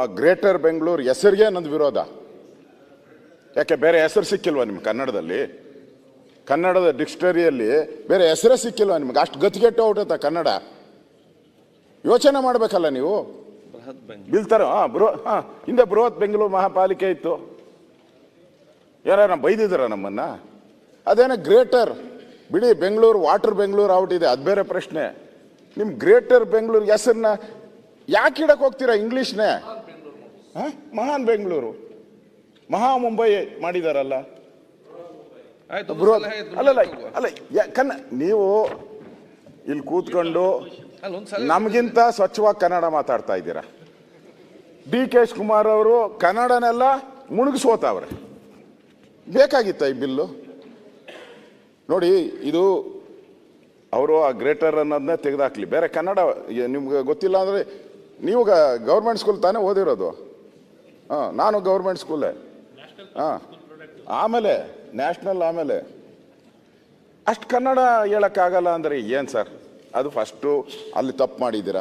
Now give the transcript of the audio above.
ಆ ಗ್ರೇಟರ್ ಬೆಂಗಳೂರು ಹೆಸರಿಗೆ ನಂದು ವಿರೋಧ. ಯಾಕೆ ಬೇರೆ ಹೆಸರು ಸಿಕ್ಕಿಲ್ವಾ ನಿಮ್ಗೆ ಕನ್ನಡದಲ್ಲಿ? ಕನ್ನಡದ ಡಿಕ್ಷನರಿಯಲ್ಲಿ ಬೇರೆ ಹೆಸರೇ ಸಿಕ್ಕಿಲ್ವಾ ನಿಮ್ಗೆ? ಅಷ್ಟು ಗತಿಗೆಟ್ಟು ಹೊರಟತ್ತ ಕನ್ನಡ. ಯೋಚನೆ ಮಾಡಬೇಕಲ್ಲ ನೀವು. ಬೀಳ್ತಾರ ಹಿಂದೆ ಬೃಹತ್ ಬೆಂಗಳೂರು ಮಹಾಪಾಲಿಕೆ ಇತ್ತು. ಯಾರ ಬೈದಿದಾರ ನಮ್ಮನ್ನ? ಅದೇನ ಗ್ರೇಟರ್ ಬಿಡಿ, ಬೆಂಗಳೂರು ವಾಟರ್ ಬೆಂಗಳೂರು ಔಟಿದೆ, ಅದು ಬೇರೆ ಪ್ರಶ್ನೆ. ನಿಮ್ ಗ್ರೇಟರ್ ಬೆಂಗಳೂರು ಹೆಸರನ್ನ ಯಾಕೆ ಇಡಕ್ ಹೋಗ್ತೀರಾ ಇಂಗ್ಲಿಷ್ನೇ? ಮಹಾನ್ ಬೆಂಗಳೂರು, ಮಹಾ ಮುಂಬೈ ಮಾಡಿದಾರಲ್ಲ. ಅಲ್ಲ ನೀವು ಇಲ್ಲಿ ಕೂತ್ಕೊಂಡು ನಮಗಿಂತ ಸ್ವಚ್ಛವಾಗಿ ಕನ್ನಡ ಮಾತಾಡ್ತಾ ಇದ್ದೀರಾ. ಡಿ.ಕೆ. ಶಿವಕುಮಾರ್ ಅವರು ಕನ್ನಡನೆಲ್ಲ ಮುಳುಗಿಸೋತಾವ್ರೆ. ಬೇಕಾಗಿತ್ತ ಈ ಬಿಲ್ಲು? ನೋಡಿ, ಇದು ಅವರು ಆ ಗ್ರೇಟರ್ ಅನ್ನೋದನ್ನೇ ತೆಗೆದಾಕ್ಲಿ. ಬೇರೆ ಕನ್ನಡ ನಿಮ್ಗೆ ಗೊತ್ತಿಲ್ಲ ಅಂದರೆ ನೀವು ಗೌರ್ಮೆಂಟ್ ಸ್ಕೂಲ್ ತಾನೇ ಓದಿರೋದು? ನಾನು ಗೌರ್ಮೆಂಟ್ ಸ್ಕೂಲೇ. ಆಮೇಲೆ ನ್ಯಾಷನಲ್, ಆಮೇಲೆ ಅಷ್ಟು ಕನ್ನಡ ಹೇಳೋಕ್ಕಾಗಲ್ಲ ಅಂದರೆ ಏನು ಸರ್? ಅದು ಫಸ್ಟು ಅಲ್ಲಿ ತಪ್ಪು ಮಾಡಿದ್ದೀರಾ.